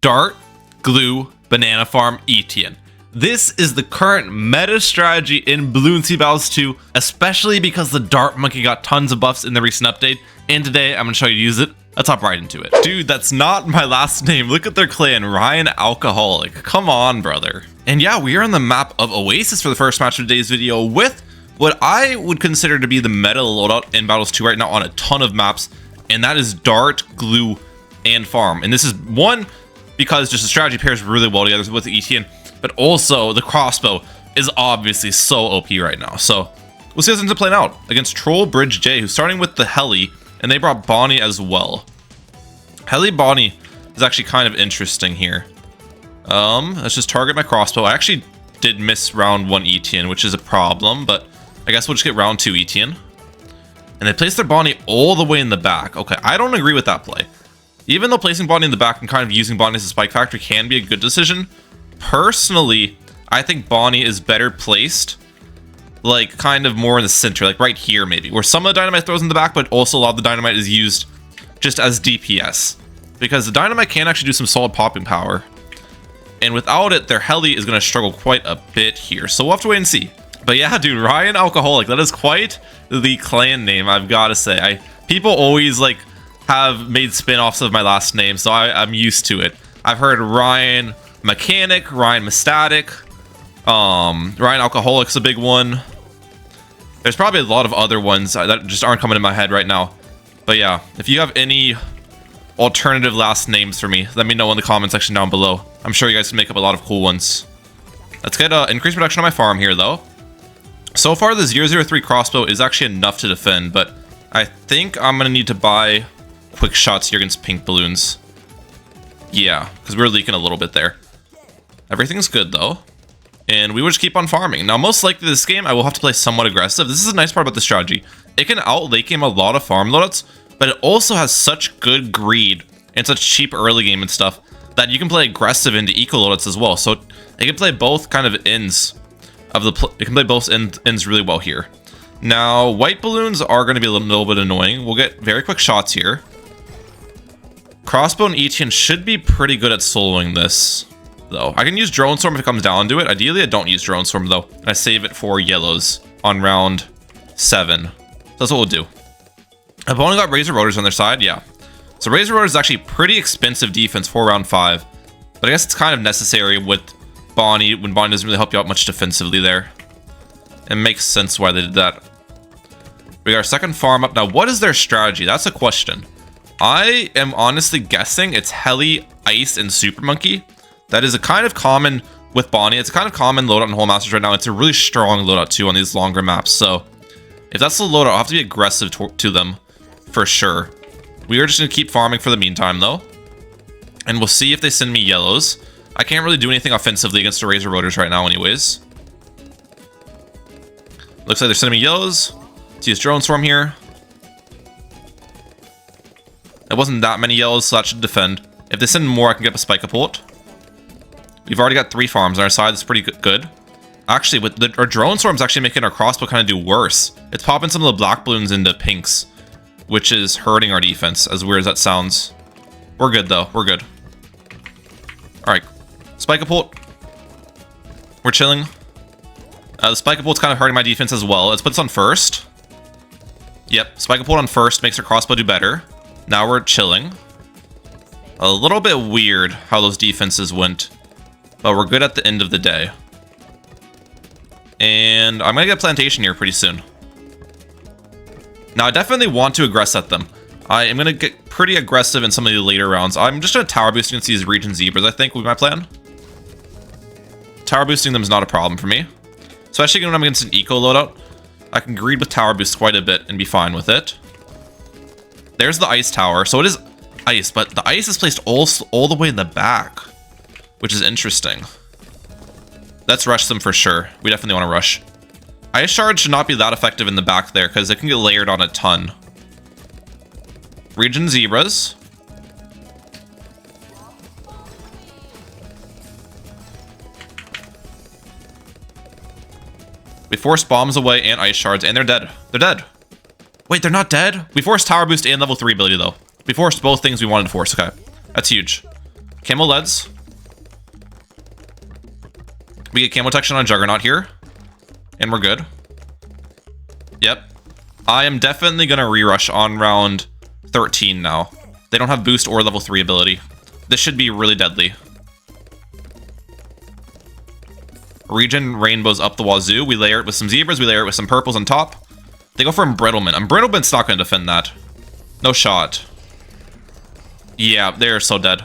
Dart, Glue, Banana Farm, Etienne. This is the current meta strategy in Balloon Sea Battles 2, especially because the Dart Monkey got tons of buffs in the recent update, and today I'm going to show you to use it. Let's hop right into it. Dude, that's not my last name. Look at their clan, Ryan Alcoholic. Come on, brother. And yeah, we are on the map of Oasis for the first match of today's video with what I would consider to be the meta loadout in Battles 2 right now on a ton of maps, and that is Dart, Glue, and Farm. And this is one, because just the strategy pairs really well together with the Etienne, but also the crossbow is obviously so OP right now. So we'll see how this ends up playing out against Troll Bridge J, who's starting with the Heli, and they brought Bonnie as well. Heli Bonnie is actually kind of interesting here. Let's just target my crossbow. I actually did miss round 1 Etienne, which is a problem, but I guess we'll just get round 2 Etienne. And they place their Bonnie all the way in the back. Okay, I don't agree with that play. Even though placing Bonnie in the back and kind of using Bonnie as a spike factor can be a good decision, personally, I think Bonnie is better placed, like, kind of more in the center, like right here maybe, where some of the dynamite throws in the back, but also a lot of the dynamite is used just as DPS. Because the dynamite can actually do some solid popping power. And without it, their Heli is going to struggle quite a bit here. So we'll have to wait and see. But yeah, dude, Ryan Alcoholic, that is quite the clan name, I've got to say. People always, like, have made spin-offs of my last name, so I'm used to it. I've heard Ryan Mechanic, Ryan Mestatic, Ryan Alcoholic's a big one. There's probably a lot of other ones that just aren't coming in my head right now. But yeah, if you have any alternative last names for me, let me know in the comment section down below. I'm sure you guys can make up a lot of cool ones. Let's get increased production on my farm here, though. So far, the 003 crossbow is actually enough to defend, but I think I'm going to need to buy quick shots here against pink balloons. Yeah, because we're leaking a little bit there. Everything's good, though. And we will just keep on farming. Now, most likely this game, I will have to play somewhat aggressive. This is a nice part about the strategy. It can out-late game a lot of farm loadouts, but it also has such good greed and such cheap early game and stuff that you can play aggressive into eco loadouts as well. So it can play both kind of ends of the... It can play both ends really well here. Now, white balloons are going to be a little bit annoying. We'll get very quick shots here. Crossbow and Etienne should be pretty good at soloing this, though. I can use Drone Storm if it comes down to it. Ideally, I don't use Drone Storm, though. I save it for yellows on round 7. So that's what we'll do. Opponent got Razor Rotors on their side, yeah. So Razor Rotors is actually pretty expensive defense for round 5. But I guess it's kind of necessary with Bonnie, when Bonnie doesn't really help you out much defensively there. It makes sense why they did that. We got our second farm up. Now, what is their strategy? That's a question. I am honestly guessing it's Heli, Ice, and Super Monkey. That is a kind of common with Bonnie. It's a kind of common loadout in Whole Masters right now. It's a really strong loadout too on these longer maps. So if that's the loadout, I'll have to be aggressive to them for sure. We are just going to keep farming for the meantime though. And we'll see if they send me yellows. I can't really do anything offensively against the Razor Rotors right now anyways. Looks like they're sending me yellows. Let's use Drone Swarm here. It wasn't that many yellows, so that should defend. If they send more, I can get a Spike Port. We've already got 3 farms on our side. That's pretty good. Actually, with our Drone Storm's actually making our crossbow kind of do worse. It's popping some of the black balloons into pinks, which is hurting our defense, as weird as that sounds. We're good, though. We're good. Alright. Spike Port. We're chilling. The Spike Port's kind of hurting my defense as well. Let's put this on first. Yep, Spike Port on first makes our crossbow do better. Now we're chilling. A little bit weird how those defenses went, but we're good at the end of the day. And I'm going to get Plantation here pretty soon. Now, I definitely want to aggress at them. I am going to get pretty aggressive in some of the later rounds. I'm just going to tower boost against these Region Zebras, I think, would be my plan. Tower boosting them is not a problem for me. Especially when I'm against an eco loadout. I can greed with tower boost quite a bit and be fine with it. There's the ice tower. So it is ice, but the ice is placed all the way in the back, which is interesting. Let's rush them for sure. We definitely want to rush. Ice shard should not be that effective in the back there because it can get layered on a ton. Region Zebras. We force bombs away and ice shards, and they're dead. They're dead. Wait, they're not dead? We forced tower boost and level 3 ability, though. We forced both things we wanted to force. Okay. That's huge. Camo leads. We get camo protection on Juggernaut here. And we're good. Yep. I am definitely going to re-rush on round 13 now. They don't have boost or level 3 ability. This should be really deadly. Regen rainbows up the wazoo. We layer it with some zebras. We layer it with some purples on top. They go for embrittlement. Embrittlement's not going to defend that. No shot. Yeah, they're so dead.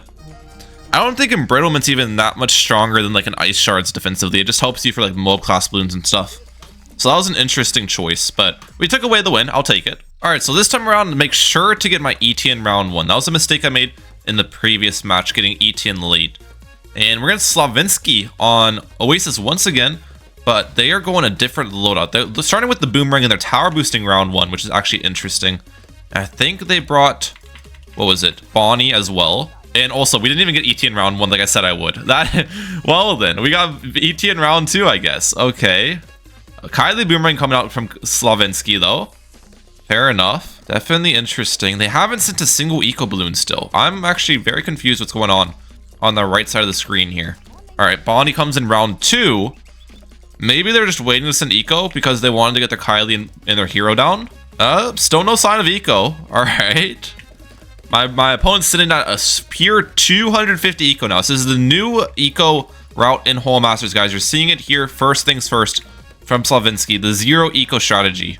I don't think embrittlement's even that much stronger than like an ice shards defensively. It just helps you for like mob class balloons and stuff. So that was an interesting choice, but we took away the win. I'll take it. All right, so this time around, make sure to get my ETN round 1. That was a mistake I made in the previous match, getting ETN late. And we're going to Slavinsky on Oasis once again, but they are going a different loadout. They're starting with the boomerang and they're tower boosting round 1, which is actually interesting. I think they brought, what was it, Bonnie as well. And also, we didn't even get ETN round 1 like I said I would. That, well then, we got ETN round 2, I guess. Okay. Kylie Boomerang coming out from Slavinsky, though. Fair enough. Definitely interesting. They haven't sent a single eco balloon still. I'm actually very confused what's going on the right side of the screen here. All right, Bonnie comes in round 2. Maybe they're just waiting to send eco because they wanted to get their Kylie and their hero down. Still no sign of eco. All right. My opponent's sitting at a pure 250 eco now. This is the new eco route in Hole Masters, guys. You're seeing it here. First things first from Slavinsky, the 0 eco strategy.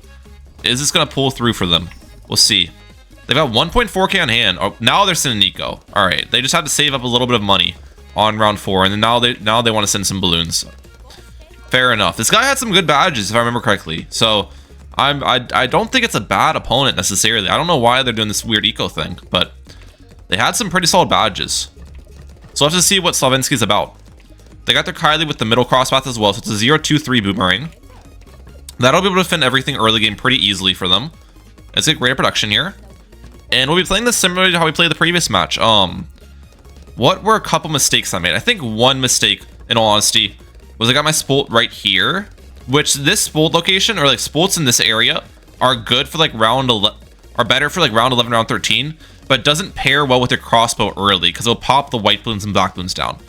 Is this going to pull through for them? We'll see. They've got 1.4k on hand. Oh, now they're sending eco. All right, they just had to save up a little bit of money on round 4, and then now they want to send some balloons. Fair enough. This guy had some good badges, if I remember correctly. So I don't think it's a bad opponent necessarily. I don't know why they're doing this weird eco thing, but they had some pretty solid badges. So we'll have to see what Slavinsky's about. They got their Kylie with the middle crosspath as well, so it's a 0-2-3 boomerang. That'll be able to defend everything early game pretty easily for them. Let's get greater production here. And we'll be playing this similarly to how we played the previous match. What were a couple mistakes I made? I think one mistake, in all honesty, was I got my spolt right here. Which this spolt location, or like spolts in this area, are good for like round 11, are better for like round 11, round 13, but doesn't pair well with your crossbow early because it'll pop the white balloons and black balloons down.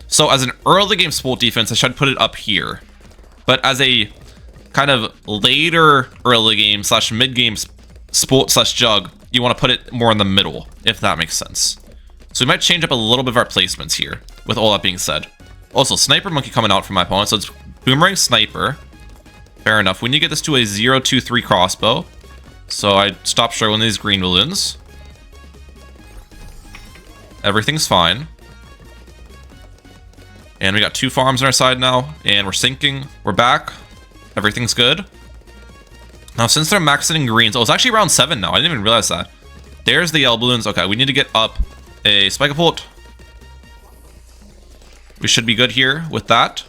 So as an early game spolt defense, I should put it up here. But as a kind of later early game slash mid game spolt slash jug, you want to put it more in the middle, if that makes sense. So we might change up a little bit of our placements here, with all that being said. Also, Sniper Monkey coming out from my opponent, so it's Boomerang Sniper. Fair enough. We need to get this to a 0-2-3 crossbow. So I stopped struggling these green balloons. Everything's fine. And we got 2 farms on our side now, and we're sinking. We're back. Everything's good. Now, since they're maxing in greens, oh, it's actually round 7 now. I didn't even realize that. There's the yellow balloons. Okay, we need to get up a Spike-a-Pult. We should be good here with that.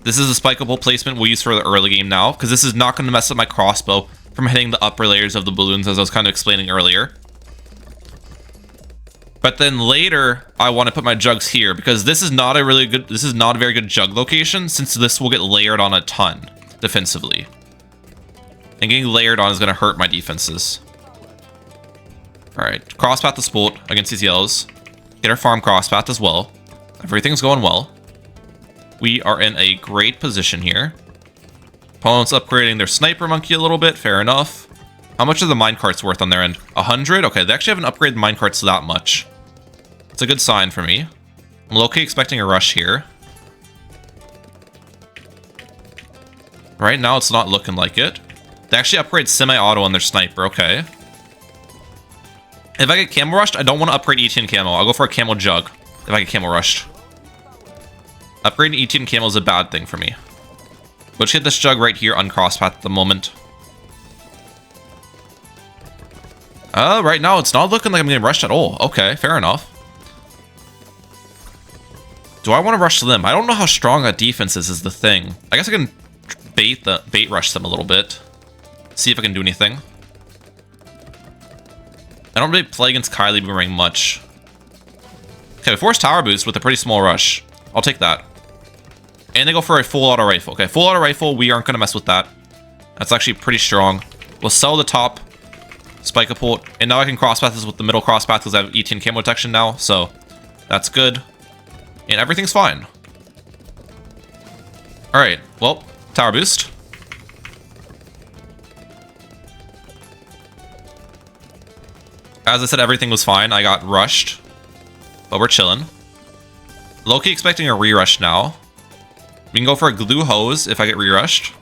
This is a Spike-a-Pult placement we'll use for the early game now, because this is not going to mess up my crossbow from hitting the upper layers of the balloons, as I was kind of explaining earlier. But then later, I want to put my jugs here, because this is not a very good jug location, since this will get layered on a ton defensively. And getting layered on is going to hurt my defenses. Alright, crosspath the spolt against these yellows. Get our farm crosspath as well. Everything's going well. We are in a great position here. Opponent's upgrading their Sniper Monkey a little bit, fair enough. How much are the minecarts worth on their end? 100? Okay, they actually haven't upgraded minecarts that much. It's a good sign for me. I'm low-key expecting a rush here. Right now, it's not looking like it. They actually upgrade semi-auto on their Sniper, okay. If I get camo rushed, I don't want to upgrade ETN camo. I'll go for a camo jug if I get camo rushed. Upgrading ETN camo is a bad thing for me. Let's get this jug right here on crosspath at the moment. Right now, it's not looking like I'm getting rushed at all. Okay, fair enough. Do I want to rush them? I don't know how strong that defense is the thing. I guess I can bait rush them a little bit. See if I can do anything. I don't really play against Kylie Boomerang much. Okay, we force tower boost with a pretty small rush. I'll take that. And they go for a full auto rifle. Okay, full auto rifle, we aren't going to mess with that. That's actually pretty strong. We'll sell the top Spike-a-Pult, and now I can crosspath this with the middle crosspath because I have ETN camo detection now, so that's good. And everything's fine. Alright, well, tower boost. As I said, everything was fine. I got rushed. But we're chilling. Loki expecting a re-rush now. We can go for a glue hose if I get re-rushed.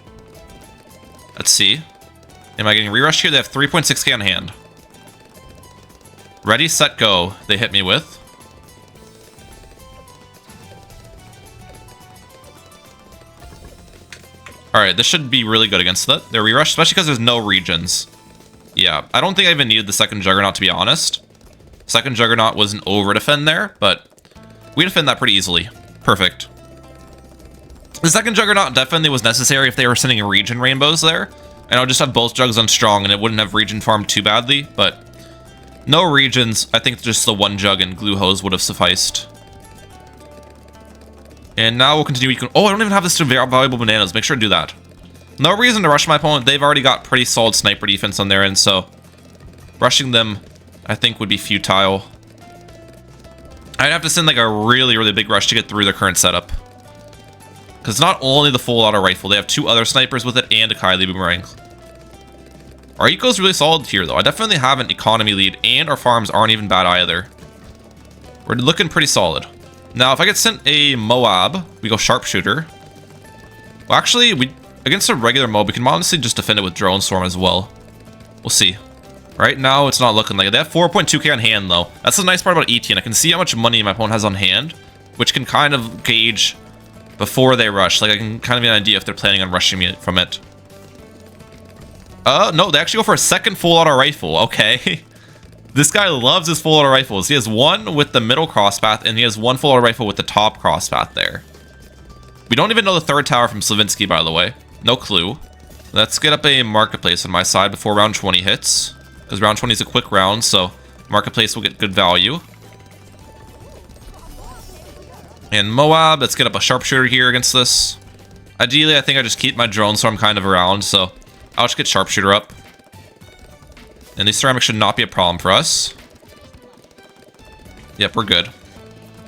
Let's see. Am I getting re-rushed here? They have 3.6k on hand. Ready, set, go. They hit me with. Alright, this should be really good against that. They're re-rushed, especially because there's no regions. Yeah, I don't think I even needed the second Juggernaut, to be honest. Second Juggernaut was an over-defend there, but we defend that pretty easily. Perfect. The second Juggernaut definitely was necessary if they were sending region rainbows there. And I would just have both Jugs on strong, and it wouldn't have region farmed too badly, but no regions. I think just the one Jug and glue hose would have sufficed. And now we'll continue. Oh, I don't even have this to valuable bananas. Make sure to do that. No reason to rush my opponent. They've already got pretty solid sniper defense on their end, so rushing them, I think, would be futile. I'd have to send like a really, really big rush to get through their current setup. Because not only the full auto rifle, they have 2 other snipers with it and a Kylie boomerang. Our eco's really solid here, though. I definitely have an economy lead, and our farms aren't even bad either. We're looking pretty solid. Now, if I get sent a Moab, we go sharpshooter. Well, actually, against a regular Moab, we can honestly just defend it with drone storm as well. We'll see. Right now, it's not looking like it. They have 4.2k on hand, though. That's the nice part about ETN. I can see how much money my opponent has on hand, which can kind of gauge before they rush. Like, I can kind of get an idea if they're planning on rushing me from it. No, they actually go for a second full auto rifle. Okay. This guy loves his full auto rifles. He has one with the middle crosspath, and he has one full auto rifle with the top crosspath there. We don't even know the third tower from Slavinsky, by the way. No clue. Let's get up a marketplace on my side before round 20 hits. Because round 20 is a quick round, so marketplace will get good value. And Moab, let's get up a sharpshooter here against this. Ideally, I think I just keep my drone storm kind of around, so I'll just get sharpshooter up. And these ceramics should not be a problem for us. Yep, we're good.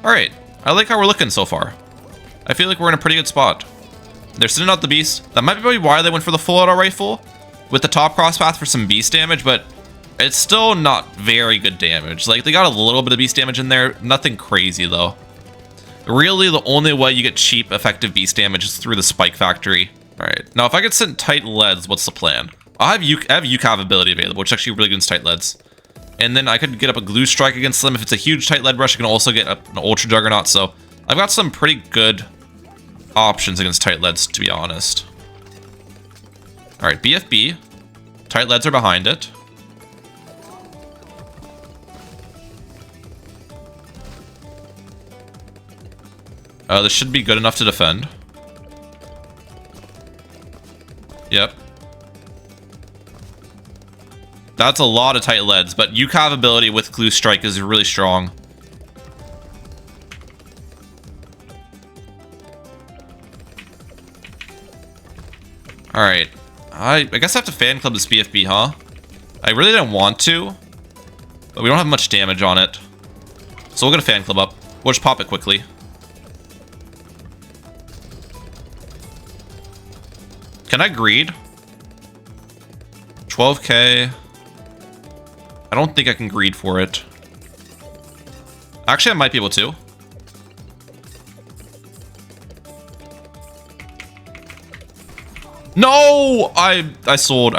Alright, I like how we're looking so far. I feel like we're in a pretty good spot. They're sending out the beast. That might be why they went for the full auto rifle with the top crosspath for some beast damage, but it's still not very good damage. Like, they got a little bit of beast damage in there. Nothing crazy, though. Really, the only way you get cheap, effective beast damage is through the spike factory. Alright, now if I get sent tight leads, what's the plan? I have UCAV ability available, which is actually really good against tight leads. And then I could get up a glue strike against them. If it's a huge tight lead rush, I can also get up an ultra juggernaut. So I've got some pretty good options against tight leads, to be honest. Alright, BFB. Tight leads are behind it. This should be good enough to defend. Yep. That's a lot of tight leads, but UCAV ability with glue strike is really strong. Alright. I guess I have to fan club this BFB, huh? I really didn't want to, but we don't have much damage on it. So we'll get a fan club up. We'll just pop it quickly. Can I greed? 12k. I don't think I can greed for it. Actually, I might be able to. No! I sold.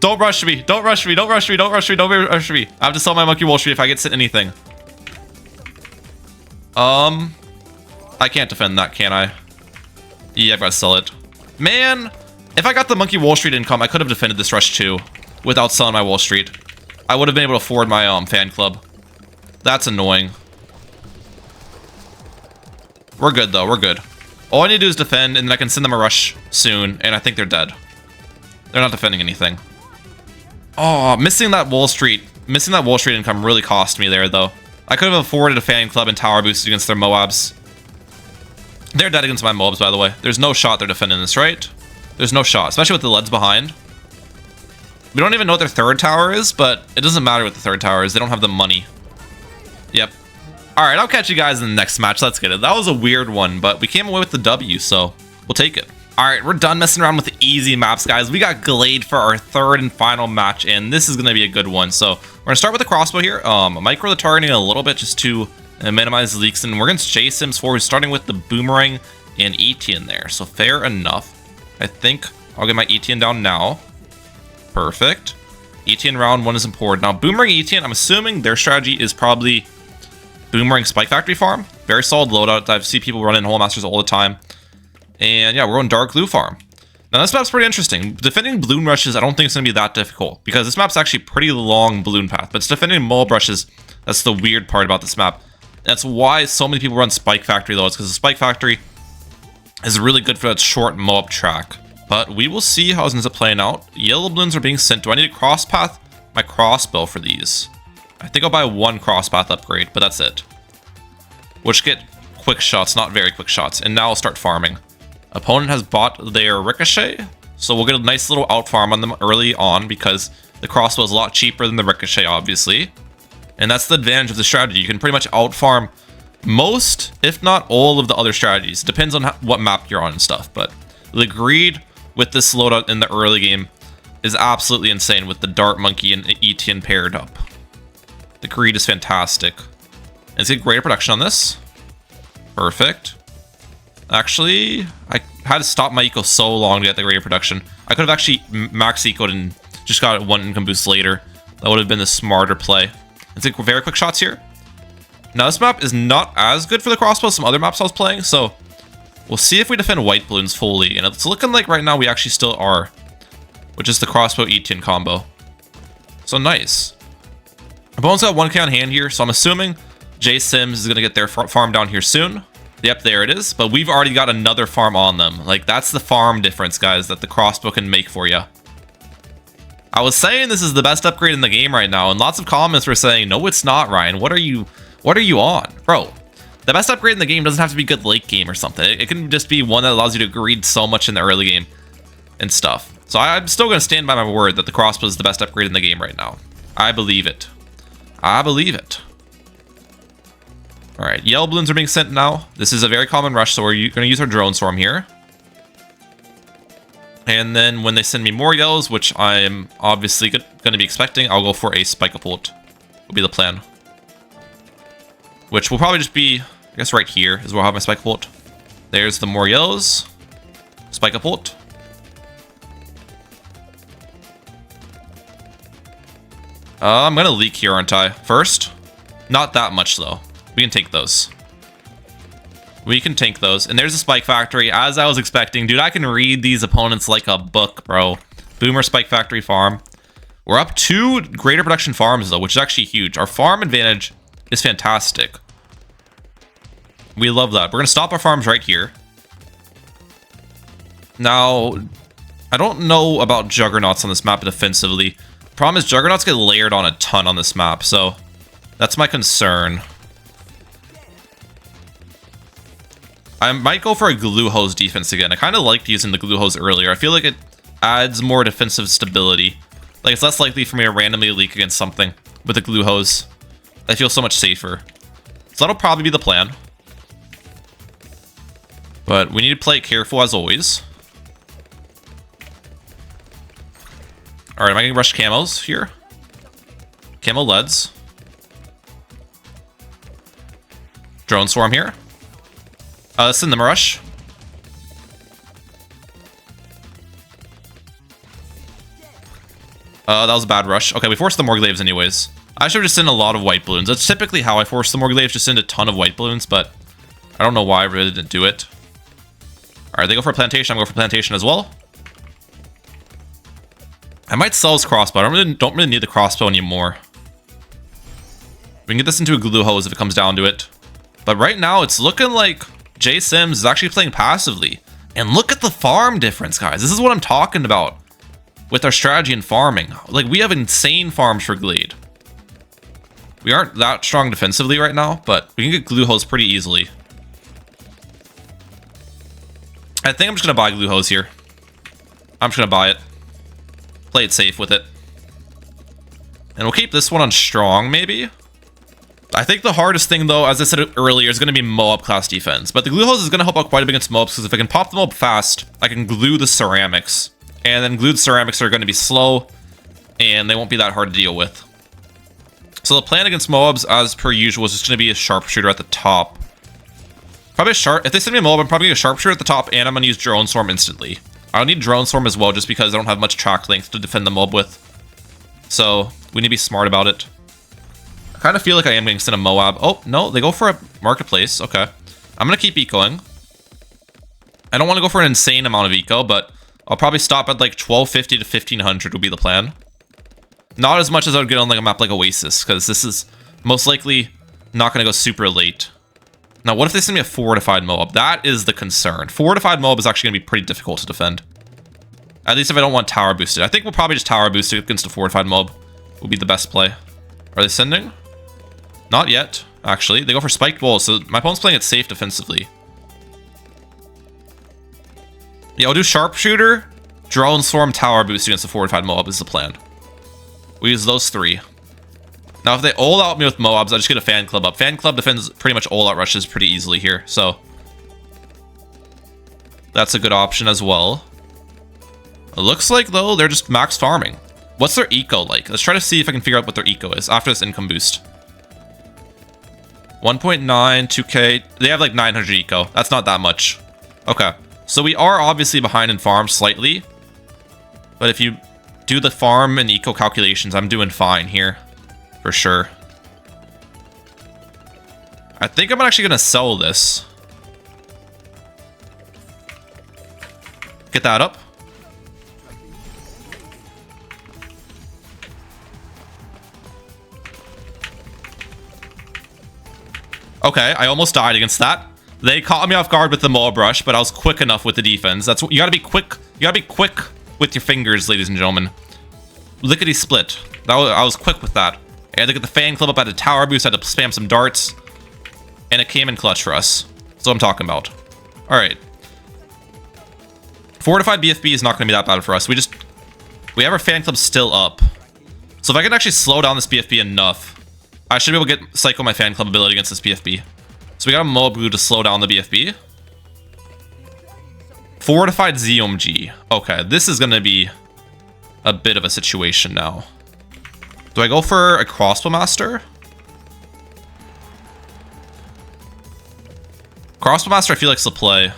Don't rush me. Don't rush me. Don't rush me. Don't rush me. Don't rush me. I have to sell my Monkey Wall Street if I get sent anything. I can't defend that, can I? Yeah, I've got to sell it. Man, if I got the Monkey Wall Street income, I could have defended this rush too without selling my Wall Street. I would have been able to afford my fan club. That's annoying. We're good though, we're good. All I need to do is defend, and then I can send them a rush soon, and I think they're dead. They're not defending anything. Oh, missing that Wall Street income really cost me there though. I could have afforded a fan club and tower boost against their Moabs. They're dead against my Moabs, by the way. There's no shot they're defending this, right? There's no shot, especially with the leads behind. We don't even know what their third tower is, but it doesn't matter what the third tower is. They don't have the money. Yep. All right, I'll catch you guys in the next match. Let's get it. That was a weird one, but we came away with the W, so we'll take it. All right, we're done messing around with the easy maps, guys. We got Glade for our third and final match, and this is going to be a good one. So we're going to start with the crossbow here. Micro the targeting a little bit just to minimize leaks, and we're going to chase him forward, starting with the boomerang and Etienne there. So fair enough. I think I'll get my Etienne down now. Perfect. Etienne round 1 is important. Now, boomerang Etienne, I'm assuming their strategy is probably boomerang Spike Factory farm. Very solid loadout. I see people running Hole Masters all the time. And yeah, we're on Dark Glue farm. Now this map's pretty interesting. Defending balloon rushes, I don't think it's going to be that difficult, because this map's actually pretty long balloon path, but it's defending mole brushes. That's the weird part about this map. That's why so many people run Spike Factory though. It's because the Spike Factory is really good for that short mob track. But we will see how this ends up playing out. Yellow balloons are being sent. Do I need to cross path my crossbow for these? I think I'll buy one cross path upgrade, but that's it. Which get quick shots, not very quick shots. And now I'll start farming. Opponent has bought their ricochet, so we'll get a nice little out farm on them early on because the crossbow is a lot cheaper than the ricochet, obviously. And that's the advantage of the strategy. You can pretty much out farm most, if not all, of the other strategies. Depends on what map you're on and stuff, but the greed with this loadout in the early game is absolutely insane with the Dart Monkey and Etienne paired up. The greed is fantastic. And let's get greater production on this. Perfect. Actually, I had to stop my eco so long to get the greater production. I could have actually max ecoed and just got one income boost later. That would have been the smarter play. Let's take very quick shots here. Now this map is not as good for the crossbow as some other maps I was playing, so we'll see if we defend white balloons fully. And it's looking like right now we actually still are, which is the crossbow Etienne combo. So nice. Opponent's got 1k on hand here, so I'm assuming J Sims is going to get their farm down here soon. Yep, there it is. But we've already got another farm on them. Like, that's the farm difference, guys, that the crossbow can make for you. I was saying this is the best upgrade in the game right now, and lots of comments were saying, no, it's not, Ryan. What are you on? Bro, the best upgrade in the game doesn't have to be good late game or something. It can just be one that allows you to greed so much in the early game and stuff. So I'm still going to stand by my word that the crossbow is the best upgrade in the game right now. I believe it. I believe it. All right, yellow balloons are being sent now. This is a very common rush, so we're going to use our drone swarm here. And then when they send me more yellows, which I am obviously going to be expecting, I'll go for a spike-a-pult. Will be the plan. Which will probably just be, I guess right here is where I'll have my spike-a-pult. There's the more yellows. Spike-a-pult. I'm going to leak here, aren't I? First. Not that much, though. We can take those. We can tank those. And there's a Spike Factory, as I was expecting. Dude, I can read these opponents like a book, bro. Boomer Spike Factory farm. We're up 2 greater production farms, though, which is actually huge. Our farm advantage is fantastic. We love that. We're going to stop our farms right here. Now, I don't know about Juggernauts on this map defensively. Problem is, Juggernauts get layered on a ton on this map, so that's my concern. I might go for a glue hose defense again. I kind of liked using the glue hose earlier. I feel like it adds more defensive stability. Like, it's less likely for me to randomly leak against something with a glue hose. I feel so much safer. So that'll probably be the plan. But we need to play it careful as always. Alright, am I going to rush camos here? Camo leads. Drone swarm here. Let's send them a rush. That was a bad rush. Okay, we forced the more glaives anyways. I should have just sent a lot of white balloons. That's typically how I force the more glaives, just send a ton of white balloons, but I don't know why I really didn't do it. Alright, they go for a plantation. I'm going for plantation as well. I might sell this crossbow. I don't really need the crossbow anymore. We can get this into a glue hose if it comes down to it. But right now, it's looking like J Sims is actually playing passively. And look at the farm difference, guys. This is what I'm talking about with our strategy in farming. Like, we have insane farms for Glade. We aren't that strong defensively right now, but we can get glue hose pretty easily. I think I'm just going to buy glue hose here. I'm just going to buy it. Play it safe with it. And we'll keep this one on strong, maybe. I think the hardest thing, though, as I said earlier, is going to be Moab class defense. But the glue hose is going to help out quite a bit against Moabs, because if I can pop them up fast, I can glue the ceramics. And then glued ceramics are going to be slow, and they won't be that hard to deal with. So the plan against Moabs, as per usual, is just going to be a sharpshooter at the top. Probably a sharp. If they send me a Moab, I'm probably going to sharpshooter at the top, and I'm going to use Drone Swarm instantly. I'll need Drone Swarm as well, just because I don't have much track length to defend the Moab with. So we need to be smart about it. I kind of feel like I am getting sent a Moab. Oh, no, they go for a marketplace. Okay. I'm going to keep ecoing. I don't want to go for an insane amount of eco, but I'll probably stop at like 1250 to 1500 would be the plan. Not as much as I would get on like a map like Oasis, because this is most likely not going to go super late. Now, what if they send me a fortified Moab? That is the concern. Fortified Moab is actually going to be pretty difficult to defend. At least if I don't want tower boosted. I think we'll probably just tower boost it against a fortified Moab. Would be the best play. Are they sending? Not yet, actually. They go for spiked walls, so my opponent's playing it safe defensively. Yeah, I'll do sharpshooter, drone swarm, tower boost against the fortified Moab is the plan. We use those three. Now, if they all out me with Moabs, I just get a fan club up. Fan club defends pretty much all out rushes pretty easily here, so that's a good option as well. It looks like, though, they're just max farming. What's their eco like? Let's try to see if I can figure out what their eco is after this income boost. 1.9, 2k. They have like 900 eco. That's not that much. Okay. So we are obviously behind in farm slightly. But if you do the farm and eco calculations, I'm doing fine here. For sure. I think I'm actually going to sell this. Get that up. Okay, I almost died against that. They caught me off guard with the Moab rush, but I was quick enough with the defense. That's what you gotta be quick. You gotta be quick with your fingers, ladies and gentlemen. Lickety split. I was quick with that. I had to get the fan club up at a tower boost. I had to spam some darts, and it came in clutch for us. That's what I'm talking about. All right. Fortified BFB is not going to be that bad for us. We have our fan club still up. So if I can actually slow down this BFB enough, I should be able to get cycle my fan club ability against this BFB. So we got a Moab glue to slow down the BFB. Fortified ZOMG. Okay, this is going to be a bit of a situation now. Do I go for a Crossbow Master? Crossbow Master I feel like is the play.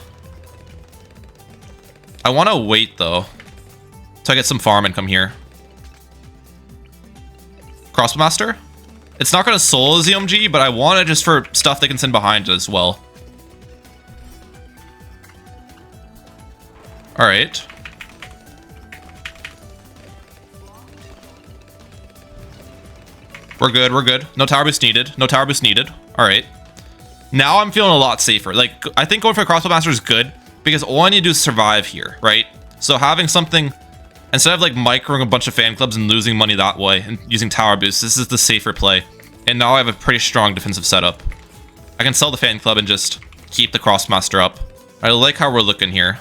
I want to wait though, till I get some farm income here. Crossbow Master? It's not going to solo ZOMG, but I want it just for stuff they can send behind it as well. Alright. We're good, we're good. No tower boost needed. No tower boost needed. Alright. Now I'm feeling a lot safer. Like, I think going for a Crossbow Master is good, because all I need to do is survive here, right? So having something, instead of like microing a bunch of fan clubs and losing money that way and using tower boosts, this is the safer play. And now I have a pretty strong defensive setup. I can sell the fan club and just keep the Crossmaster up. I like how we're looking here.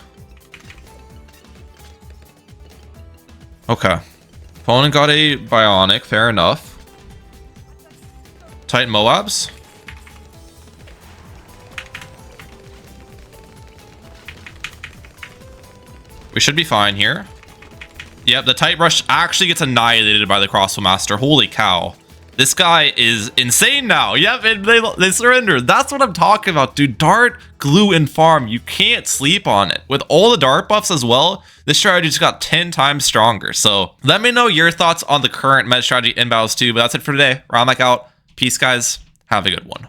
Okay. Opponent got a Bionic, fair enough. Titan Moabs. We should be fine here. Yep, the Tight Rush actually gets annihilated by the Crossbow Master. Holy cow. This guy is insane now. Yep, and they surrendered. That's what I'm talking about, dude. Dart, glue, and farm. You can't sleep on it. With all the dart buffs as well, this strategy just got 10 times stronger. So let me know your thoughts on the current meta strategy in Battles 2. But that's it for today. Round back out. Peace, guys. Have a good one.